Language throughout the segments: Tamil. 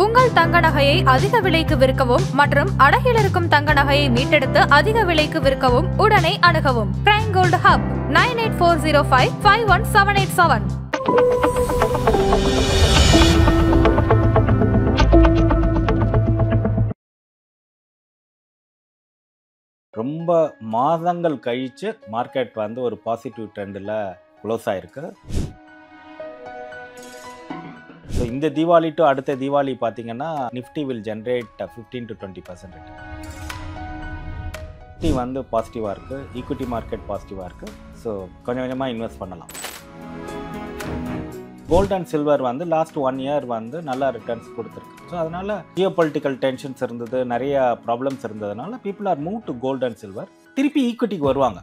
உங்கள் தங்க நகையை அதிக விலைக்கு விற்கவும் மற்றும் அடகில் இருக்கும் தங்க நகையை மீட்டெடுத்து அதிக விலைக்கு விற்கவும் உடனே அணுகவும். Prime Gold Hub 9840551787. ரொம்ப மாதங்கள் கழிச்சு மார்க்கெட் வந்து ஒரு பாசிட்டிவ் ட்ரெண்டில் க்ளோஸ் ஆயிருக்கு. ஸோ இந்த தீபாவளி டு அடுத்த தீபாவளி பார்த்தீங்கன்னா Nifty will generate 15 to 20% return. Nifty வந்து பாசிட்டிவாக இருக்குது, ஈக்விட்டி மார்க்கெட் பாசிட்டிவாக இருக்குது. ஸோ கொஞ்சம் கொஞ்சமாக இன்வெஸ்ட் பண்ணலாம். கோல்ட் அண்ட் சில்வர் வந்து லாஸ்ட் 1 year வந்து நல்லா ரிட்டர்ன்ஸ் கொடுத்துருக்கு. ஸோ அதனால் ஜியோ பொலிட்டிக்கல் டென்ஷன்ஸ் இருந்தது, நிறைய ப்ராப்ளம்ஸ் இருந்ததுனால people are move to gold and silver. திருப்பி ஈக்விட்டிக்கு வருவாங்க.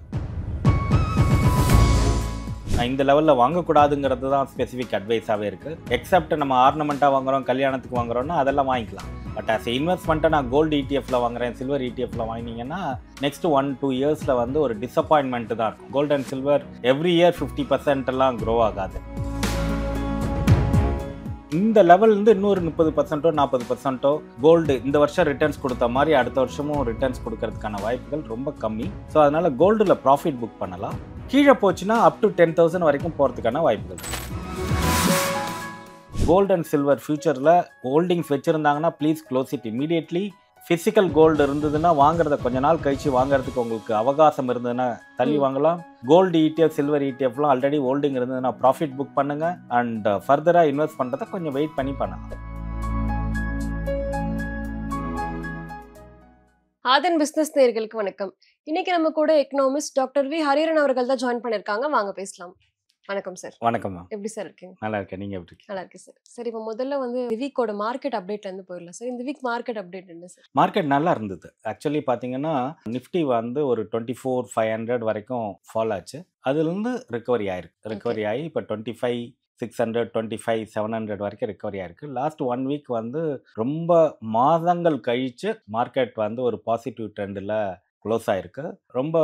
இந்த லெவலில் வாங்கக்கூடாதுங்கிறது தான் ஸ்பெசிஃபிக் அட்வைஸாகவே இருக்குது. எக்ஸப்ட் நம்ம ஆர்னமெண்ட்டாக வாங்குகிறோம், கல்யாணத்துக்கு வாங்குகிறோன்னா அதெல்லாம் வாங்கிக்கலாம். பட் ஆஸ் இன்வெஸ்ட்மெண்ட்டை நான் கோல்டு இடிஎஃப்ல வாங்குறேன், சில்வர் இடிஎஃப்ல வாங்கினீங்கன்னா நெக்ஸ்ட் 1-2 yearsல வந்து ஒரு டிசப்பாயின்மெண்ட் தான் இருக்கும். Gold and silver every year 50% எல்லாம் க்ரோ ஆகாது. இந்த லெவல்லேருந்து இன்னொரு 30%ஓ 40%ஓ கோல்டு இந்த வருஷம் ரிட்டர்ன்ஸ் கொடுத்த மாதிரி அடுத்த வருஷமும் ரிட்டர்ன்ஸ் கொடுக்கறதுக்கான வாய்ப்புகள் ரொம்ப கம்மி. ஸோ அதனால் கோல்டில் ப்ராஃபிட் புக் பண்ணலாம். கீழே போச்சுன்னா அப் டு 10,000 வரைக்கும் போகிறதுக்கான வாய்ப்புகள். கோல்டு அண்ட் சில்வர் ஃபியூச்சரில் ஹோல்டிங்ஸ் வச்சுருந்தாங்கன்னா please close it immediately. Physical gold இருந்ததுன்னா வாங்குறத கொஞ்ச நாள் கழிச்சு வாங்குறதுக்கு உங்களுக்கு அவகாசம் இருந்ததுன்னா தள்ளி வாங்கலாம். கோல்டு ETF, சில்வர் ETFலாம் ஆல்ரெடி ஹோல்டிங் இருந்ததுன்னா ப்ராஃபிட் புக் பண்ணுங்கள். அண்ட் ஃபர்தராக இன்வெஸ்ட் பண்ணுறதை கொஞ்சம் வெயிட் பண்ணி பண்ணலாம். ஆதன் பிசினஸ் நேயர்களுக்கு வணக்கம். இன்னைக்கு நம்ம கூட எக்கனாமிஸ்ட் டாக்டர் வி ஹரிஹரன் அவர்கள் தான் ஜாயின் பண்ணிருக்காங்க. வாங்க பேசலாம். வணக்கம் சார். வணக்கம் மேம். எப்படி சார் இருக்கீங்க? நல்லா இருக்கேன், நீங்கள் எப்படி இருக்கீங்க? நல்லா இருக்கு சார். சரி, இப்போ முதல்ல வந்து இந்த வீக்கோட மார்க்கெட் அப்டேட்ல இருந்து போயிடலாம் சார். இந்த வீக் மார்க்கெட் அப்டேட் என்ன சார்? மார்க்கெட் நல்லா இருந்தது. ஆக்சுவலி பார்த்தீங்கன்னா நிஃப்டி வந்து ஒரு 24,500 வரைக்கும் ஃபால் ஆச்சு. அதுலேருந்து ரிகவரி ஆகி இப்போ 25,600, 25,700 வரைக்கும் ரிகவரி ஆயிருக்கு. லாஸ்ட் 1 week வந்து ரொம்ப மாதங்கள் கழிச்சு மார்க்கெட் வந்து ஒரு பாசிட்டிவ் ட்ரெண்டில் க்ளோஸ் ஆயிருக்கு. ரொம்ப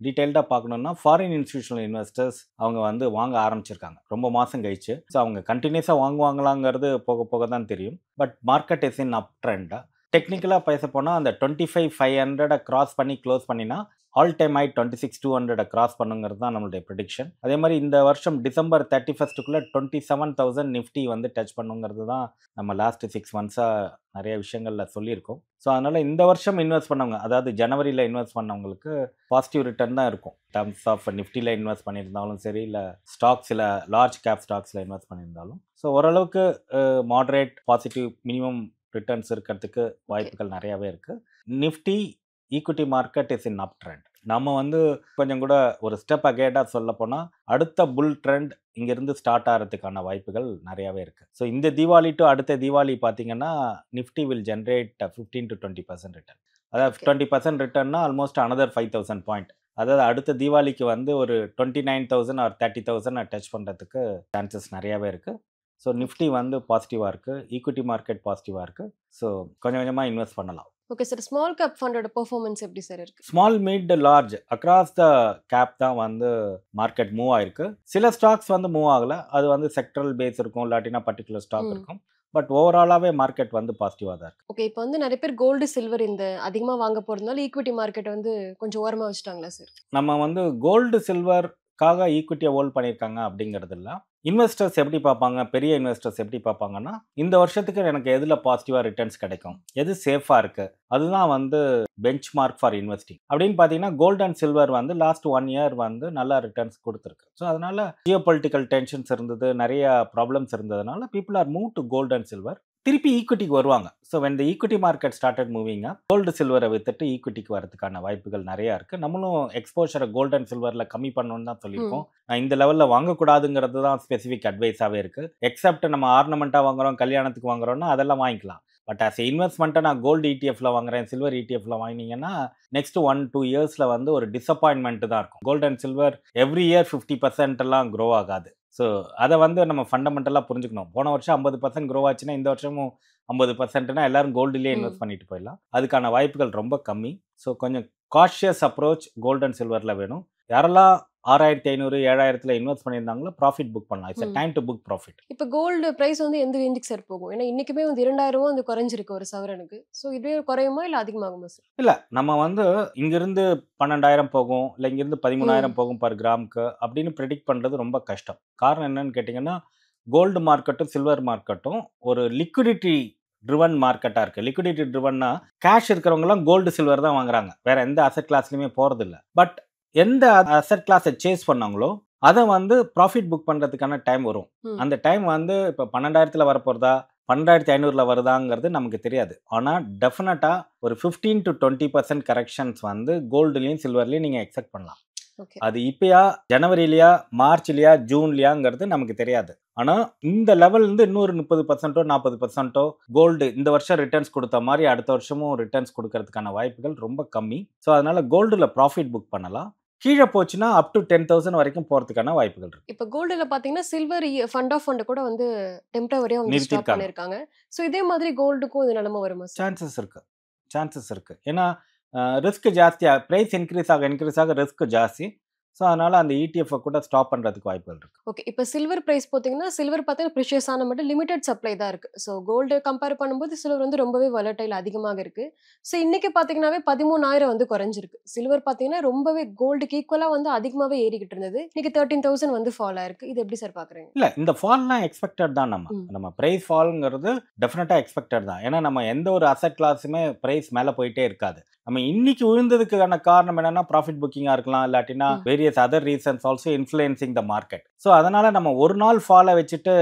டீட்டெயில்டாக பார்க்கணுன்னா ஃபாரின் இன்ஸ்டிடியூஷனல் இன்வெஸ்டர்ஸ் அவங்க வந்து வாங்க ஆரம்பிச்சிருக்காங்க ரொம்ப மாதம் கழிச்சு. ஸோ அவங்க கண்டினியூஸாக வாங்குவாங்களாங்கிறது போக போக தான் தெரியும். பட் மார்க்கெட் இஸ் இன் அப் ட்ரெண்டாக. டெக்னிக்கலாக பேச போனால் அந்த 25,500 கிராஸ் பண்ணி க்ளோஸ் பண்ணினா ஆல் டைம் ஹை 26,200 கிராஸ் பண்ணுங்கிறது தான் நம்மளுடைய ப்ரெடிக்ஷன். அதே மாதிரி இந்த வருஷம் டிசம்பர் 31st 27,000 நிஃப்டி வந்து டச் பண்ணுங்கிறது தான் நம்ம லாஸ்ட் 6 months-ஆக நிறைய விஷயங்களில் சொல்லியிருக்கோம். ஸோ அதனால் இந்த வருஷம் இன்வெஸ்ட் பண்ணவங்க, அதாவது ஜனவரியில் இன்வெஸ்ட் பண்ணவங்களுக்கு பாசிட்டிவ் ரிட்டர்ன் தான் இருக்கும். டர்ம்ஸ் ஆஃப் நிஃப்டியில் இன்வெஸ்ட் பண்ணியிருந்தாலும் சரி, இல்லை ஸ்டாக்ஸில் லார்ஜ் கேப் ஸ்டாக்ஸில் இன்வெஸ்ட் பண்ணியிருந்தாலும். ஸோ ஓரளவுக்கு மாடரேட் பாசிட்டிவ் மினிமம் ரிட்டர்ன்ஸ் இருக்கிறதுக்கு வாய்ப்புகள் நிறையாவே இருக்குது. Nifty equity market is in up trend. நம்ம வந்து கொஞ்சம் கூட ஒரு ஸ்டெப் அகேடாக சொல்ல போனால் அடுத்த புல் ட்ரெண்ட் இங்கேருந்து ஸ்டார்ட் ஆகிறதுக்கான வாய்ப்புகள் நிறையாவே இருக்குது. ஸோ இந்த தீபாவளி டு அடுத்த தீபாவளி பார்த்தீங்கன்னா Nifty will generate 15 to 20% return. அதாவது 20% ரிட்டர்ன்னா ஆல்மோஸ்ட் அனதர் 5,000 பாயிண்ட். அதாவது அடுத்த தீபாவளிக்கு வந்து ஒரு 29,000 or 30,000 டச் பண்ணுறதுக்கு சான்சஸ் நிறையாவே இருக்குது. ஸோ நிஃப்டி வந்து பாசிட்டிவாக இருக்குது, ஈக்விட்டி மார்க்கெட் பாசிட்டிவாக இருக்குது. ஸோ கொஞ்சம் கொஞ்சமாக இன்வெஸ்ட் பண்ணலாம். ஓகே சார், ஸ்மால் கேப் ஃபண்டோட பெர்ஃபார்மன்ஸ் எப்படி சார் இருக்கு? Small, mid, large across the cap தான் வந்து மார்க்கெட் மூவ் ஆயிருக்கு. சில ஸ்டாக்ஸ் வந்து மூவ் ஆகலை. அது வந்து செக்டரல் பேஸ் இருக்கும், இல்லாட்டினா பர்டிகுலர் ஸ்டாக் இருக்கும். பட் ஓவராலாகவே மார்க்கெட் வந்து பாசிட்டிவாக தான் இருக்குது. ஓகே, இப்போ வந்து நிறைய பேர் கோல்டு சில்வர் இந்த அதிகமாக வாங்க போகிறதுனால ஈக்விட்டி மார்க்கெட் வந்து கொஞ்சம் ஓரமாக வச்சுட்டாங்களா சார்? நம்ம வந்து கோல்டு சில்வர்க்காக ஈக்விட்டியை ஹோல்ட் பண்ணியிருக்காங்க அப்படிங்கிறது இல்லை. இன்வெஸ்டர்ஸ் எப்படி பார்ப்பாங்க, பெரிய இன்வெஸ்டர்ஸ் எப்படி பார்ப்பாங்கன்னா இந்த வருஷத்துக்கு எனக்கு எதில் பாசிட்டிவாக ரிட்டர்ன்ஸ் கிடைக்கும், எது சேஃபாக இருக்குது, அதுதான் வந்து பெஞ்ச் மார்க் ஃபார் இன்வெஸ்டிங் அப்படின்னு பார்த்தீங்கன்னா கோல்டு அண்ட் சில்வர் வந்து லாஸ்ட் 1 year வந்து நல்லா ரிட்டர்ன்ஸ் கொடுத்துருக்கு. ஸோ அதனால் ஜியோ பொலிட்டிக்கல் டென்ஷன்ஸ் இருந்தது, நிறைய ப்ராப்ளம்ஸ் இருந்ததுனால people are move to gold and silver. திருப்பி ஈக்விட்டிக்கு வருவாங்க. So when the equity market started moving up, gold சில்வரை வித்துட்டு ஈக்விட்டிக்கு வரதுக்கான வாய்ப்புகள் நிறையா இருக்குது. நம்மளும் எக்ஸ்போஷரை கோல்டு அண்ட் சில்வரில் கம்மி பண்ணணும்னு தான் சொல்லியிருக்கோம். இந்த லெவலில் வாங்கக்கூடாதுங்கிறது தான் ஸ்பெசிஃபிக் அட்வைஸாகவே இருக்குது. எக்ஸப்ட் நம்ம ஆர்னமெண்ட்டாக வாங்குகிறோம், கல்யாணத்துக்கு வாங்குகிறோன்னா அதெல்லாம் வாங்கிக்கலாம். பட் ஆஸ் இன்வெஸ்ட்மெண்ட்டை நான் கோல்டு இடிஎஃப்ல வாங்குறேன், சில்வர் இடிஎஃப்ல வாங்கினீங்கன்னா நெக்ஸ்ட் 1-2 yearsல வந்து ஒரு டிசப்பாயின்மெண்ட் தான் இருக்கும். Gold and silver every year 50% எல்லாம் க்ரோ ஆகாது. ஸோ அதை வந்து நம்ம ஃபண்டமெண்டலாக புரிஞ்சுக்கணும். போன வருஷம் 50% க்ரோ ஆச்சுன்னா இந்த வருஷமும் 50%னா எல்லாரும் கோல்டுலேயே இன்வெஸ்ட் பண்ணிட்டு போயிடலாம். அதுக்கான வாய்ப்புகள் ரொம்ப கம்மி. ஸோ கொஞ்சம் காஷியஸ் அப்ரோச் கோல்டு அண்ட் சில்வரில் வேணும். யாரெல்லாம் 6500 7000 இன்வெஸ்ட் பண்ணியிருந்தாங்களோ ப்ராஃபிட் புக் பண்ணலாம். இட்ஸ் ம். Time to book profit. இப்போ கோல்டு பிரைஸ் வந்து எந்த ரேஞ்சுக்கு சார் போகும்? ஏன்னா இன்னைக்குமே வந்து 2000 வந்து குறைஞ்சிருக்கு ஒரு சவரனுக்கு. ஸோ இதுவே குறையுமா இல்ல அதிகமாகுமா சார்? இல்ல நம்ம வந்து இங்கிருந்து 12,000 போகும், இல்ல இங்கிருந்து 13,000 ம். போகும் பர் கிராமுக்கு அப்படின்னு ப்ரெடிக்ட் பண்றது ரொம்ப கஷ்டம். காரணம் என்னன்னு கேட்டீங்கன்னா, கோல்டு மார்க்கெட்டும், சில்வர் மார்க்கெட்டும் ஒரு லிக்விடிட்டி ட்ரிவன் மார்க்கெட்டா இருக்கு. லிக்விடிட்டி ட்ரிவன்னா கேஷ் இருக்கிறவங்கலாம் கோல்டு, சில்வர் தான் வாங்குறாங்க. வேற எந்த அசெட் கிளாஸ்லயுமே போறதில்ல. பட் எந்த அசெட் கிளாஸை சேஸ் பண்ணாங்களோ அதை வந்து ப்ராஃபிட் புக் பண்றதுக்கான டைம் வரும். ம். அந்த டைம் வந்து இப்போ 12,000 வரப்போறதா 12,500 வருதாங்கிறது நமக்கு தெரியாது. ஆனால் டெஃபினட்டாக ஒரு 15 to 20% கரெக்ஷன்ஸ் வந்து கோல்டுலேயும் சில்வர்லேயும் நீங்கள் எக்ஸ்பெக்ட் பண்ணலாம். ஓகே. அது இப்பயா ஜனவரிலையா மார்ச்லையா ஜூன்லையாங்கிறது நமக்கு தெரியாது. ஆனால் இந்த லெவல்லேருந்து இன்னொரு 30% 40% கோல்டு இந்த வருஷம் ரிட்டர்ன்ஸ் கொடுத்த மாதிரி அடுத்த வருஷமும் ரிட்டர்ன்ஸ் கொடுக்கறதுக்கான வாய்ப்புகள் ரொம்ப கம்மி. ஸோ அதனால கோல்டில் ப்ராஃபிட் புக் பண்ணலாம். கீழே போச்சுன்னா அப் டு 10,000 வரைக்கும் போகிறதுக்கான வாய்ப்புகள் இருக்கு. இப்போ கோல்டுல பாத்தீங்கன்னா சில்வர் ஃபண்ட் ஆஃப் ஃபண்ட் கூட வந்து டெம்பரவரியா வந்து ஸ்டாப் நிறுத்தியிருக்காங்க. பண்ணிருக்காங்க. ஸோ இதே மாதிரி கோல்டுக்கும் இது நிலைமை வருமா சார்? சான்சஸ் இருக்கு. ஏன்னா ரிஸ்க் ஜாஸ்தியாக ப்ரைஸ் இன்க்ரீஸ் ஆக ரிஸ்க் ஜாஸ்தி. ஸோ அதனால அந்த ETF கூட ஸ்டாப் பண்ணுறதுக்கு வாய்ப்புகள் இருக்கு. ஓகே. இப்போ சில்வர் பிரைஸ் பார்த்தீங்கன்னா சில்வர் பார்த்தீங்கன்னா ப்ரிஷியஸான மட்டும் லிமிடெட் சப்ளை தான் இருக்கு. ஸோ கோல்டு கம்பேர் பண்ணும்போது சில்வர் வந்து ரொம்பவே வொலடைல் அதிகமாக இருக்கு. ஸோ இன்னைக்கு பார்த்தீங்கன்னாவே 13,000 வந்து குறைஞ்சிருக்கு. சில்வர் பார்த்தீங்கன்னா ரொம்பவே கோல்டுக்கு ஈக்குவலாக வந்து அதிகமாகவே ஏறிக்கிட்டு இருந்தது. இன்னைக்கு 13,000 வந்து ஃபால் ஆயிருக்கு. இது எப்படி சார் பார்க்குறீங்க? இல்லை இந்த ஃபால்லாம் எக்ஸ்பெக்டட் தான். ம். நம்ம ப்ரைஸ் ஃபால்ங்கிறது டெஃபினட்டாக எக்ஸ்பெக்டட் தான். ஏன்னா நம்ம எந்த ஒரு அசெட் கிளாஸுமே ப்ரைஸ் மேலே போயிட்டே இருக்காது. நம்ம இன்னைக்கு விழுந்ததுக்கான காரணம் என்னன்னா ப்ராஃபிட் புக்கிங்காக இருக்கலாம், இல்லாட்டினா ம். Various other reasons also influencing the market. So அதனால நம்ம ஒரு நாள் ஃபாலை வச்சுட்டு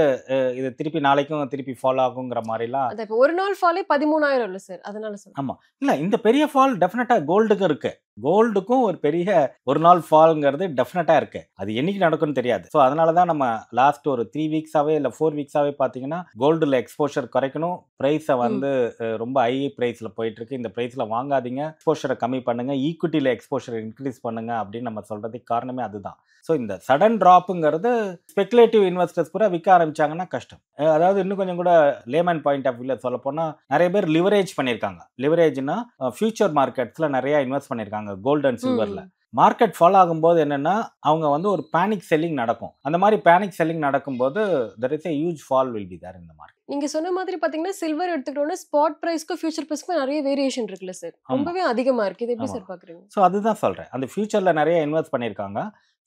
இது திருப்பி நாளைக்கும் திருப்பி ஃபால் ஆகுங்கிற மாதிரிலாம். அது இப்போ ஒரு நாள் ஃபாலே 13,000 இல்லை சார், அதனால சார். ஆமாம், இல்லை இந்த பெரிய ஃபால் டெஃபினட்டாக கோல்டுக்கும் இருக்கு. கோல்டுக்கும் ஒரு பெரிய ஒரு நாள் ஃபால்ங்கிறது டெஃபினட்டாக இருக்கு. அது என்னைக்கு நடக்கும்னு தெரியாது. ஸோ அதனால தான் நம்ம லாஸ்ட் ஒரு 3 வீக்ஸாவே இல்லை 4 வீக்ஸாவே பார்த்தீங்கன்னா கோல்டில் எக்ஸ்போஷர் குறைக்கணும், ப்ரைஸை வந்து ரொம்ப ஹை ப்ரைஸில் போயிட்டு இருக்கு, இந்த ப்ரைஸில் வாங்காதீங்க, எக்ஸ்போஷரை கம்மி பண்ணுங்க, ஈக்விட்டியில் எக்ஸ்போஷர் இன்க்ரீஸ் பண்ணுங்க அப்படின்னு நம்ம சொல்றதுக்கு காரணமே அதுதான். ஸோ இந்த சடன் ட்ராப்புங்கிறது ஸ்பெகுலேட்டிவ் இன்வெஸ்டர்ஸ் கூட விற்க ஆரம்பிச்சாங்கன்னா கஷ்டம். அதாவது இன்னும் கொஞ்சம் கூட லேமன் பாயிண்ட் ஆஃப் வியூவில் சொல்ல போனால் நிறைய பேர் லிவரேஜ் பண்ணியிருக்காங்க. லிவரேஜ்னா ஃபியூச்சர் மார்க்கெட்ஸில் நிறைய இன்வெஸ்ட் பண்ணியிருக்காங்க கோல்டு அண்ட் சில்வரில். மார்க்கெட் ஃபால் ஆகும்போது என்னன்னா அவங்க வந்து ஒரு பேனிக் செல்லிங் நடக்கும். அந்த மாதிரி பேனிக் செல்லிங் நடக்கும்போது there is a huge fall will be there in the market. நீங்க சொன்ன மாதிரி பாத்தீங்கன்னா சில்வர் எடுத்துக்கிட்டோம்னா ஸ்பாட் பிரைஸ்க்கும் ஃபியூச்சர் பிரைஸ்க்கும் நிறைய வேரியேஷன் இருக்குல்ல சார், ரொம்பவே அதிகமா இருக்கு. இது எப்படி சார் பாக்குறீங்க? ஸோ அதுதான் சொல்றேன், அந்த ஃபியூச்சர்ல நிறைய இன்வெஸ்ட் பண்ணியிருக்காங்க.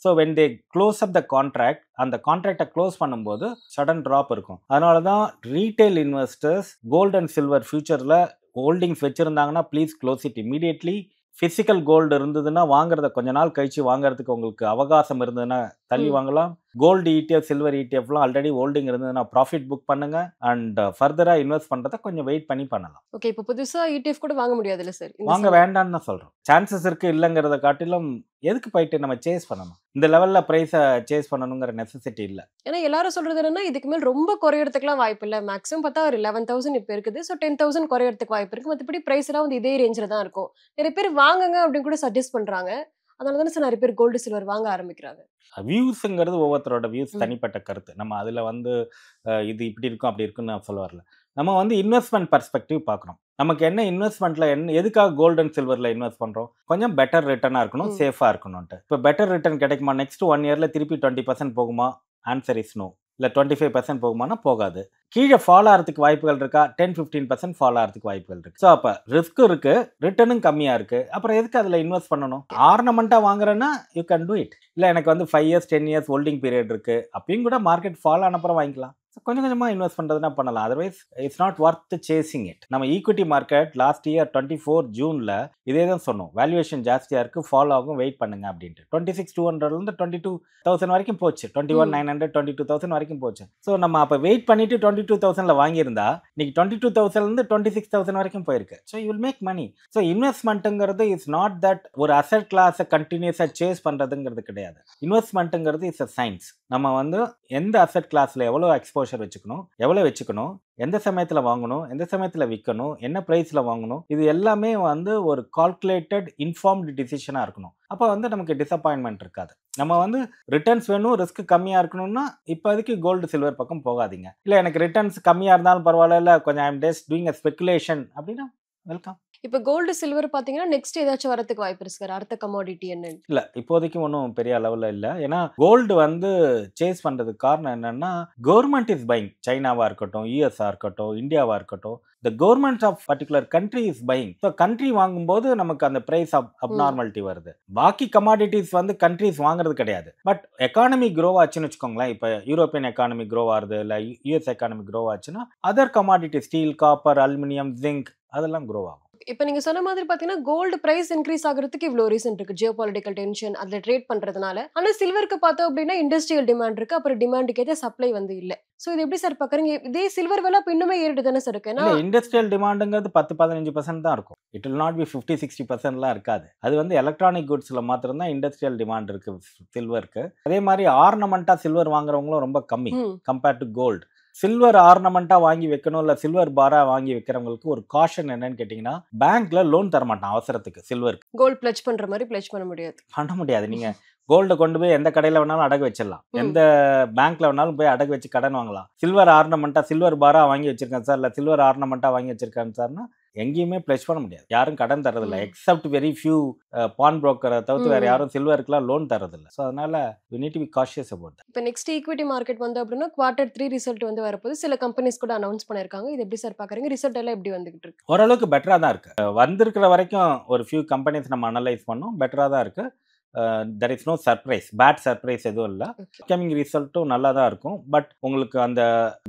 So when they close up the contract, அந்த கான்ட்ராக்டை க்ளோஸ் பண்ணும்போது சடன் ட்ராப் இருக்கும். அதனால தான் retail investors gold and silver ஃபியூச்சரில் ஹோல்டிங்ஸ் வச்சுருந்தாங்கன்னா please close it immediately. Physical gold இருந்ததுன்னா வாங்குறத கொஞ்ச நாள் கழிச்சு வாங்குறதுக்கு உங்களுக்கு அவகாசம் இருந்ததுன்னா தள்ளி வாங்கலாம். கோல்டு ETF சில்வர் ETFலாம் ஆல்ரெடி ஹோல்டிங் இருந்ததுன்னா ப்ராஃபிட் புக் பண்ணுங்க அண்ட் ஃபர்தராக இன்வெஸ்ட் பண்ணுறதை கொஞ்சம் வெயிட் பண்ணி பண்ணலாம். ஓகே. இப்போ புதுசாக ETF கூட வாங்க முடியாதுல்ல சார்? வாங்க வேண்டாம்னு தான் சொல்கிறோம். சான்சஸ் இருக்குது இல்லைங்கிறத காட்டிலும் எதுக்கு போயிட்டு நம்ம சேஸ் பண்ணணும், இந்த லெவலில் ப்ரைஸை சேஸ் பண்ணணுங்கிற நெசசிட்டி இல்லை. ஏன்னா எல்லாரும் சொல்கிறது என்னன்னா இதுக்கு மேல் ரொம்ப குறையறதுக்குலாம் வாய்ப்பு இல்லை. மேக்ஸிமம் பார்த்தா ஒரு 11,000 இப்போ இருக்குது. ஸோ 10,000 குறையறதுக்கு வாய்ப்பு இருக்குது. மற்றபடி ப்ரைஸ் எல்லாம் வந்து இதே ரேஞ்சில் தான் இருக்கும். நிறைய பேர் வாங்குங்க அப்படின்னு கூட சஜஸ்ட் பண்ணுறாங்க. அதனால தானே சார் நிறைய பேர் கோல்டு சில்வர் வாங்க ஆரம்பிக்கிறாங்க. வியூஸுங்கிறது ஒவ்வொருத்தரோட வியூஸ் தனிப்பட்ட கருத்து. நம்ம அதில் வந்து இது இப்படி இருக்கும் அப்படி இருக்குன்னு நான் சொல்ல வரல. நம்ம வந்து இன்வெஸ்ட்மெண்ட் பர்ஸ்பெக்டிவ் பார்க்கணும். நமக்கு என்ன இன்வெஸ்ட்மெண்ட்டில் எதுக்காக கோல்டு அண்ட் சில்வரில் இன்வெஸ்ட் பண்ணுறோம்? கொஞ்சம் பெட்டர் ரிட்டர்னாக இருக்கணும், சேஃபாக இருக்கணும்ன்ட்டு. இப்போ பெட்டர் ரிட்டர்ன் கிடைக்குமா? நெக்ஸ்ட் 1 இயரில் திருப்பி 20% போகுமா? Answer is no. இல்லை 25% போகுமானா போகாது. கீழே ஃபால் ஆகிறதுக்கு வாய்ப்புகள் இருக்கா? 10-15% ஃபால் ஆகிறதுக்கு வாய்ப்புகள் இருக்குது. ஸோ அப்போ ரிஸ்க்கும் இருக்குது, ரிட்டர்னும் கம்மியாக இருக்குது. அப்புறம் எதுக்கு அதில் இன்வெஸ்ட் பண்ணணும்? ஆர்னமெண்ட்டாக வாங்குறேன்னா யூ கேன் டூ இட். இல்லை எனக்கு வந்து 5 years 10 years ஹோல்டிங் பீரியட் இருக்குது, அப்பயும் கூட மார்க்கெட் ஃபால் ஆனப்புறம் வாங்கிக்கலாம். ஸோ கொஞ்சம் கொஞ்சமாக இன்வெஸ்ட் பண்ணுறதுனா பண்ணலாம். Otherwise it's not worth chasing it. நம்ம ஈக்விட்டி மார்க்கெட் லாஸ்ட் இயர் 24 ஜூனில் இதே தான் சொன்னோம், வேல்யூவேஷன் ஜாஸ்தியாக இருக்குது, ஃபால் ஆகும், வெயிட் பண்ணுங்க அப்படின்ட்டு. 26,200 22,000 வரைக்கும் போச்சு, 21,900 22,000 வரைக்கும் போச்சு. ஸோ நம்ம அப்போ வெயிட் பண்ணிட்டு 22,000 வாங்கியிருந்தா இன்னைக்கு 22,000 26,000 வரைக்கும் போயிருக்கு. So you will make money. So இன்வெஸ்ட்மெண்ட்டுங்கிறது இஸ் நாட் தட் ஒரு அசெட் கிளாஸை கண்டினியூஸாக சேஸ் பண்ணுறதுங்கிறது கிடையாது. இன்வெஸ்ட்மெண்ட்டுங்கிறது இஸ் அ சயின்ஸ். நம்ம வந்து எந்த அசெட் கிளாஸில் எவ்வளோ எக்ஸ்போஷர் வச்சுக்கணும், எவ்வளோ வச்சுக்கணும், எந்த சமயத்தில் வாங்கணும், எந்த சமயத்தில் விற்கணும், என்ன ப்ரைஸில் வாங்கணும், இது எல்லாமே வந்து ஒரு கால்குலேட்டட் இன்ஃபார்ம்டு டிசிஷனாக இருக்கணும். அப்போ வந்து நமக்கு டிசப்பாயின்மெண்ட் இருக்காது. நம்ம வந்து ரிட்டர்ன்ஸ் வேணும், ரிஸ்க் கம்மியாக இருக்கணும்னா இப்போதைக்கு கோல்டு சில்வர் பக்கம் போகாதீங்க. இல்லை எனக்கு ரிட்டர்ன்ஸ் கம்மியாக இருந்தாலும் பரவாயில்ல, கொஞ்சம் I'm just doing a speculation அப்படின்னா வெல்கம். இப்ப கோல்டு, சில்வர் பாத்தீங்கன்னா நெக்ஸ்ட் ஏதாச்சும் வரதுக்கு வாய்ப்பு இருக்கு சார்? அடுத்த கமாடிட்டி என்னன்னு? இல்ல இப்போதைக்கு ஒன்றும் பெரிய அளவில் இல்லை. ஏன்னா கோல்டு வந்து சேஸ் பண்ணுறதுக்கு காரணம் என்னன்னா கவர்மெண்ட் இஸ் பையிங். சைனாவாக இருக்கட்டும், யூஎஸ்ஆ இருக்கட்டும், இந்தியாவாக இருக்கட்டும், the government of particular country is buying. So country வாங்கும்போது நமக்கு அந்த பிரைஸ் அப்நார்மாலிட்டி வருது. பாக்கி கமாடிட்டிஸ் வந்து கண்ட்ரிஸ் வாங்குறது கிடையாது. பட் எக்கானமி க்ரோ ஆச்சுன்னு வச்சுக்கோங்களேன், இப்போ யூரோப்பியன் எக்கானமி க்ரோ ஆகுது, இல்லை யூஎஸ் எக்கானமி க்ரோ ஆச்சுன்னா other commodity steel, copper, aluminium, zinc அதெல்லாம் க்ரோ ஆகும். இப்ப நீங்க சொன்ன மாதிரி பாத்தீங்கன்னா கோல்டு பிரைஸ் இன்க்ரீஸ் ஆகுறதுக்கு இவ்வளவு ரீசன் இருக்கு. ஜியோ பொலிட்டிக்கல் டென்ஷன், அதுல ட்ரேட் பண்றதுனால. ஆனா சில்வருக்கு பார்த்தோம் அப்படின்னா இண்டஸ்ட்ரியல் டிமாண்ட் இருக்கு. அப்புறம் டிமாண்டுக்கு ஏற்ற சப்ளை வந்து இல்ல. சோ இது எப்படி சார் பாக்குறீங்க? இதே சில்வர் விலை இப்ப இன்னுமே ஏறிட்டு தானே சார் இருக்கு? ஏன்னா இல்லை இண்டஸ்ட்ரியல் டிமாண்டுங்கிறது 10-15% தான் இருக்கும். இட் வில் நாட் பி 50-60%லாம் இருக்காது. அது வந்து எலக்ட்ரானிக் குட்ஸில் மாத்திரம் தான் இண்டஸ்ட்ரியல் டிமாண்ட் இருக்கு சில்வருக்கு. அதே மாதிரி ஆர்னமெண்ட்டாக சில்வர் வாங்குறவங்களும் ரொம்ப கம்மி கம்பேர்ட் டு கோல்டு. சில்வர் ஆர்னமெண்ட்டாக வாங்கி வைக்கணும், இல்லை சில்வர் பாராக வாங்கி வைக்கிறவங்களுக்கு ஒரு காஷன் என்னன்னு கேட்டிங்கன்னா, பேங்க்ல லோன் தரமாட்டான் அவசரத்துக்கு சில்வருக்கு. கோல்ட் பிளட்ஜ் பண்ற மாதிரி பிளட்ஜ் பண்ண முடியாது. பண்ண முடியாது. நீங்கள் கோல்டை கொண்டு போய் எந்த கடையில் வேணாலும் அடகு வச்சிடலாம், எந்த பேங்க்ல வேணாலும் போய் அடகு வச்சு கடன் வாங்கலாம். சில்வர் ஆர்னமெண்ட்டாக சில்வர் பாராக வாங்கி வச்சிருக்கேன் சார், இல்லை சில்வர் ஆர்னமெண்ட்டாக வாங்கி வச்சிருக்கேன் சார்னா எங்கேயுமே பிளட்ஜ் பண்ண முடியாது. யாரும் கடன் தரதில்லை, எக்ஸப்ட் வெரி ஃபியூ பான் புரோக்கரை தவிர்த்து வேற யாரும் சில்வருக்குலாம் லோன் தரதில்லை. ஸோ அதனால we need to be cautious about that. இப்போ நெக்ஸ்ட் ஈக்விட்டி மார்க்கெட் வந்து அப்படின்னா Q3 ரிசல்ட் வந்து வரப்போது. சில கம்பெனிஸ் கூட அனௌன்ஸ் பண்ணிருக்காங்க. இது எப்படி சார் பாக்குறீங்க? ரிசல்ட் எல்லாம் எப்படி வந்துகிட்டு இருக்கு? ஓரளவுக்கு பெட்டரா தான் இருக்கு. வந்திருக்கிற வரைக்கும் ஒரு ஃபியூ கம்பெனிஸ் நம்ம அனலைஸ் பண்ணோம், பெட்டரா தான் இருக்கு. There is no surprise, bad surprise எதுவும் இல்லை. அப்கமிங் ரிசல்ட்டும் நல்லா தான் இருக்கும். பட் உங்களுக்கு அந்த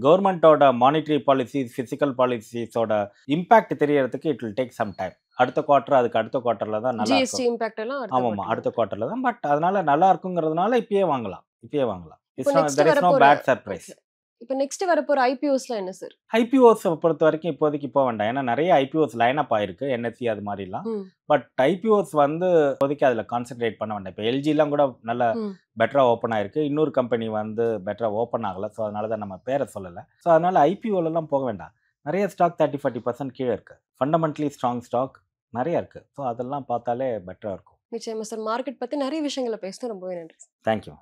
கவர்மெண்ட்டோட மானிட்டரி பாலிசிஸ், ஃபிசிக்கல் பாலிசிஸோட இம்பாக்ட் தெரியறதுக்கு it will take some time. அடுத்த குவார்டர், அதுக்கு அடுத்த குவார்டர்ல தான் நல்லா ஜிஎஸ்டி இருக்கும். இம்பாக்ட் எல்லாம் ஆமாம், அடுத்த குவார்டர்ல தான். பட் அதனால நல்லா இருக்குங்கிறதுனால இப்பயே வாங்கலாம். இப்போ next தெர் இஸ் நோ வரப்போற- பேட் சர்ப்ரைஸ். இப்போ நெக்ஸ்ட் வரப்போற ஐபிஓஸ்லாம் என்ன சார்? ஐபிஓஸ் பொறுத்த வரைக்கும் இப்போதைக்கு போக வேண்டாம். ஏன்னா நிறைய ஐபிஓஸ் லைன் அப் ஆயிருக்கு, என்எஸ்சி அது மாதிரிலாம். பட் ஐபிஓஸ் வந்து இப்போதைக்கு அதில் கான்சென்ட்ரேட் பண்ண வேண்டாம். இப்போ எல்ஜிலாம் கூட நல்ல பெட்டராக ஓப்பன் ஆயிருக்கு, இன்னொரு கம்பெனி வந்து பெட்டராக ஓப்பன் ஆகலை. ஸோ அதனால தான் நம்ம பேரை சொல்லலை. ஸோ அதனால ஐபிஓலலாம் போக வேண்டாம். நிறைய ஸ்டாக் 30-40% கீழே இருக்கு. ஃபண்டமெண்டலி ஸ்ட்ராங் ஸ்டாக் நிறைய இருக்கு. ஸோ அதெல்லாம் பார்த்தாலே பெட்டராக இருக்கும். நிச்சயமா சார். மார்க்கெட் பத்தி நிறைய விஷயங்களை பேசணும். ரொம்பவே நன்றி. தேங்க்யூ.